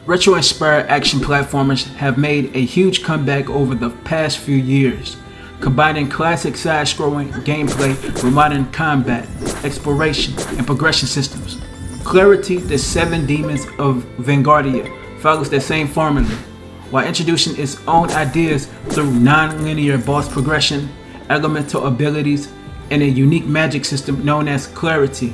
Retro-inspired action platformers have made a huge comeback over the past few years, combining classic side-scrolling gameplay with modern combat, exploration, and progression systems. Clarity, the Seven Demons of Vanguardia follows that same formula, while introducing its own ideas through non-linear boss progression, elemental abilities, and a unique magic system known as Clarity.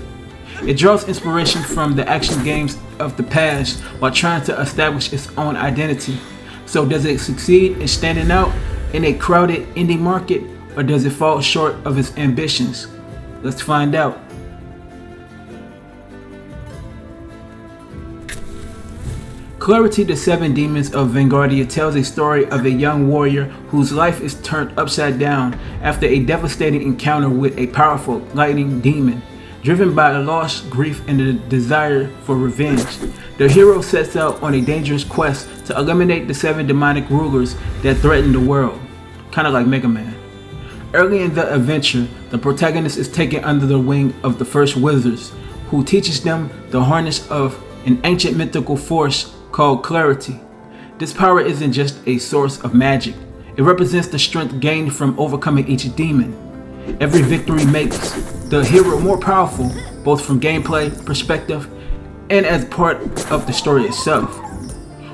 It draws inspiration from the action games of the past while trying to establish its own identity. So does it succeed in standing out in a crowded indie market, or does it fall short of its ambitions? Let's find out. Clarity, the Seven Demons of Vanguardia tells a story of a young warrior whose life is turned upside down after a devastating encounter with a powerful lightning demon. Driven by loss, grief, and the desire for revenge, the hero sets out on a dangerous quest to eliminate the seven demonic rulers that threaten the world, kind of like Mega Man. Early in the adventure, the protagonist is taken under the wing of the first wizards, who teaches them the harness of an ancient mythical force called Clarity. This power isn't just a source of magic, it represents the strength gained from overcoming each demon. Every victory makes the hero more powerful, both from gameplay perspective and as part of the story itself.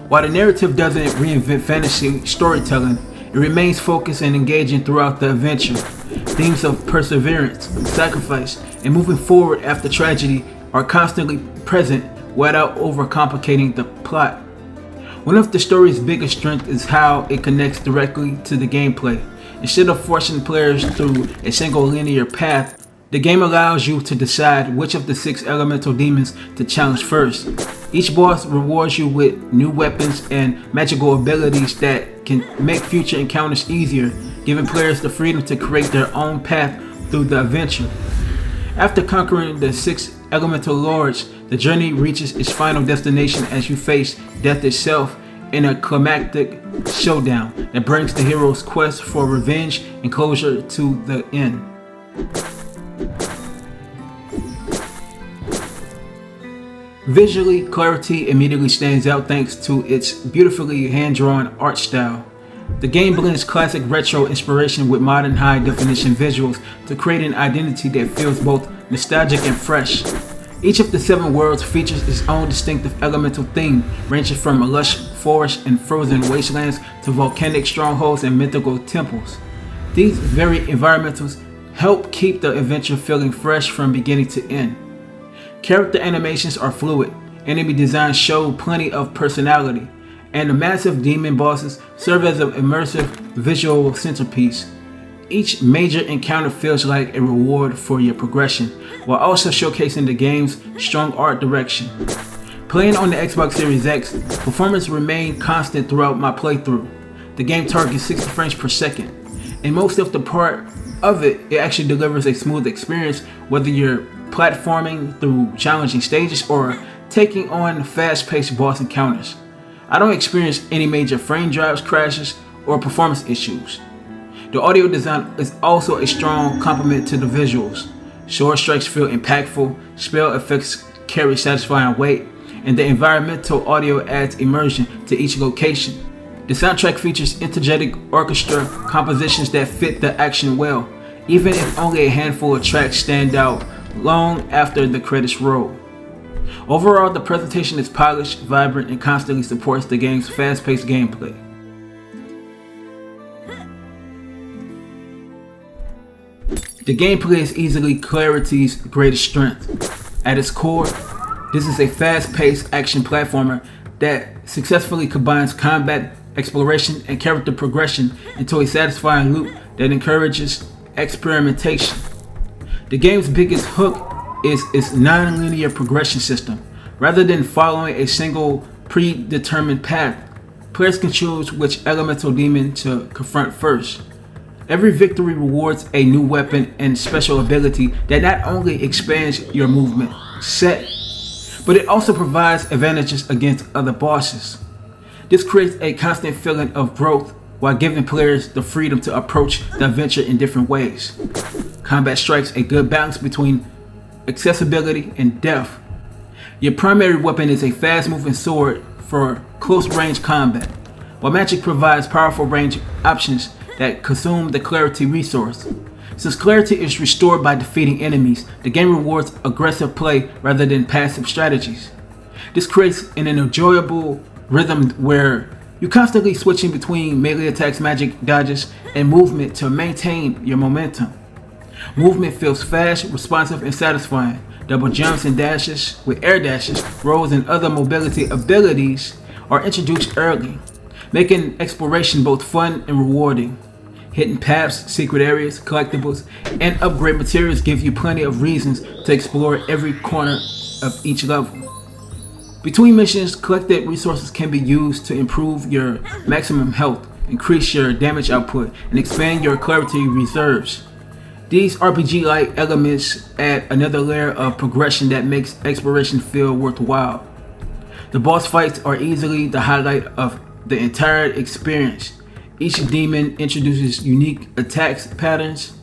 While the narrative doesn't reinvent fantasy storytelling, it remains focused and engaging throughout the adventure. Themes of perseverance, sacrifice, and moving forward after tragedy are constantly present without overcomplicating the plot. One of the story's biggest strengths is how it connects directly to the gameplay. Instead of forcing players through a single linear path, the game allows you to decide which of the 6 elemental demons to challenge first. Each boss rewards you with new weapons and magical abilities that can make future encounters easier, giving players the freedom to create their own path through the adventure. After conquering the 6 elemental lords, the journey reaches its final destination as you face death itself in a climactic showdown that brings the hero's quest for revenge and closure to the end. Visually, Clarity immediately stands out thanks to its beautifully hand-drawn art style. The game blends classic retro inspiration with modern high-definition visuals to create an identity that feels both nostalgic and fresh. Each of the 7 worlds features its own distinctive elemental theme, ranging from lush forests and frozen wastelands to volcanic strongholds and mythical temples. These varied environmentals help keep the adventure feeling fresh from beginning to end. Character animations are fluid, enemy designs show plenty of personality, and the massive demon bosses serve as an immersive visual centerpiece. Each major encounter feels like a reward for your progression, while also showcasing the game's strong art direction. Playing on the Xbox Series X, performance remained constant throughout my playthrough. The game targets 60 frames per second, and most of the part of it actually delivers a smooth experience, whether you're platforming through challenging stages or taking on fast-paced boss encounters. I don't experience any major frame drops, crashes, or performance issues. The audio design is also a strong complement to the visuals. Sword strikes feel impactful, spell effects carry satisfying weight, and the environmental audio adds immersion to each location. The soundtrack features energetic orchestra compositions that fit the action well, even if only a handful of tracks stand out long after the credits roll. Overall, the presentation is polished, vibrant, and constantly supports the game's fast-paced gameplay. The gameplay is easily Clarity's greatest strength. At its core, this is a fast-paced action platformer that successfully combines combat, exploration, and character progression into a satisfying loop that encourages experimentation. The game's biggest hook is its non-linear progression system. Rather than following a single predetermined path, players can choose which elemental demon to confront first. Every victory rewards a new weapon and special ability that not only expands your movement set, but it also provides advantages against other bosses. This creates a constant feeling of growth while giving players the freedom to approach the adventure in different ways. Combat strikes a good balance between accessibility and depth. Your primary weapon is a fast-moving sword for close-range combat, while Magic provides powerful range options that consume the Clarity resource. Since Clarity is restored by defeating enemies, the game rewards aggressive play rather than passive strategies. This creates an enjoyable rhythm where you're constantly switching between melee attacks, magic dodges, and movement to maintain your momentum. Movement feels fast, responsive, and satisfying. Double jumps and dashes with air dashes, rolls, and other mobility abilities are introduced early, making exploration both fun and rewarding. Hidden paths, secret areas, collectibles, and upgrade materials give you plenty of reasons to explore every corner of each level. Between missions, collected resources can be used to improve your maximum health, increase your damage output, and expand your Clarity reserves. These RPG-like elements add another layer of progression that makes exploration feel worthwhile. The boss fights are easily the highlight of the entire experience. Each demon introduces unique attacks patterns,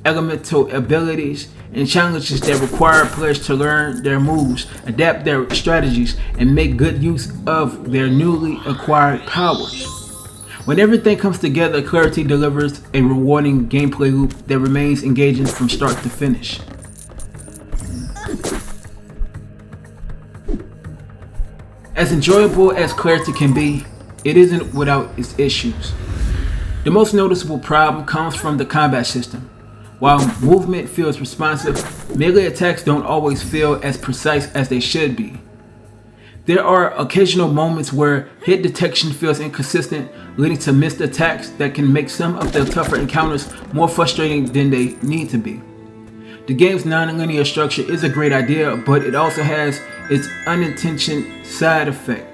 elemental abilities, and challenges that require players to learn their moves, adapt their strategies, and make good use of their newly acquired powers. When everything comes together, Clarity delivers a rewarding gameplay loop that remains engaging from start to finish. As enjoyable as Clarity can be, it isn't without its issues. The most noticeable problem comes from the combat system. While movement feels responsive, melee attacks don't always feel as precise as they should be. There are occasional moments where hit detection feels inconsistent, leading to missed attacks that can make some of the tougher encounters more frustrating than they need to be. The game's non-linear structure is a great idea, but it also has its unintentional side effect.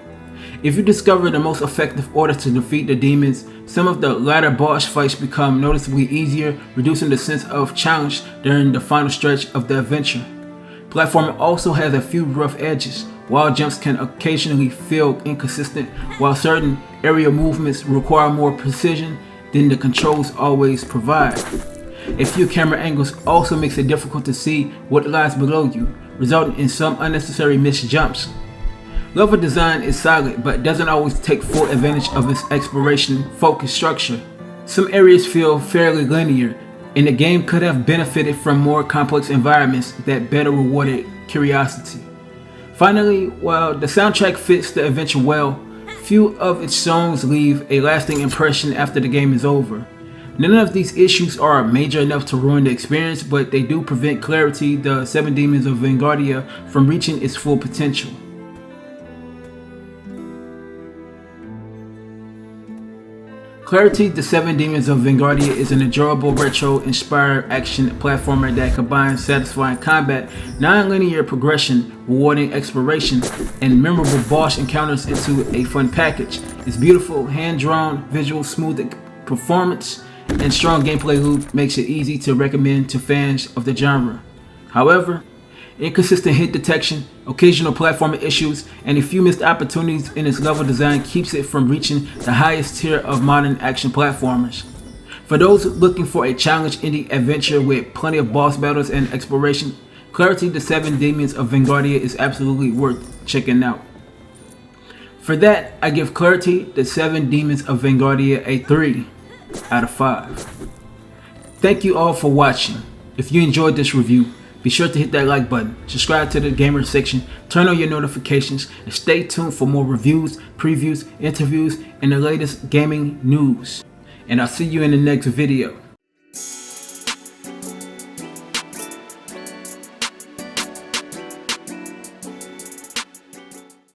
If you discover the most effective order to defeat the demons, some of the latter boss fights become noticeably easier, reducing the sense of challenge during the final stretch of the adventure. Platforming also has a few rough edges. Wall jumps can occasionally feel inconsistent, while certain aerial movements require more precision than the controls always provide. A few camera angles also makes it difficult to see what lies below you, resulting in some unnecessary missed jumps. Level design is solid, but doesn't always take full advantage of its exploration-focused structure. Some areas feel fairly linear, and the game could have benefited from more complex environments that better rewarded curiosity. Finally, while the soundtrack fits the adventure well, few of its songs leave a lasting impression after the game is over. None of these issues are major enough to ruin the experience, but they do prevent Clarity, the Seven Demons of Vanguardia, from reaching its full potential. Clarity, the Seven Demons of Vanguardia is an enjoyable retro-inspired action platformer that combines satisfying combat, non-linear progression, rewarding exploration, and memorable boss encounters into a fun package. Its beautiful, hand-drawn, visual, smooth performance, and strong gameplay loop makes it easy to recommend to fans of the genre. However, inconsistent hit detection, occasional platforming issues, and a few missed opportunities in its level design keeps it from reaching the highest tier of modern action platformers. For those looking for a challenge indie adventure with plenty of boss battles and exploration, Clarity, the Seven Demons of Vanguardia is absolutely worth checking out. For that, I give Clarity, the Seven Demons of Vanguardia a 3 out of 5. Thank you all for watching. If you enjoyed this review, be sure to hit that like button, subscribe to the gamer section, turn on your notifications, and stay tuned for more reviews, previews, interviews, and the latest gaming news. And I'll see you in the next video.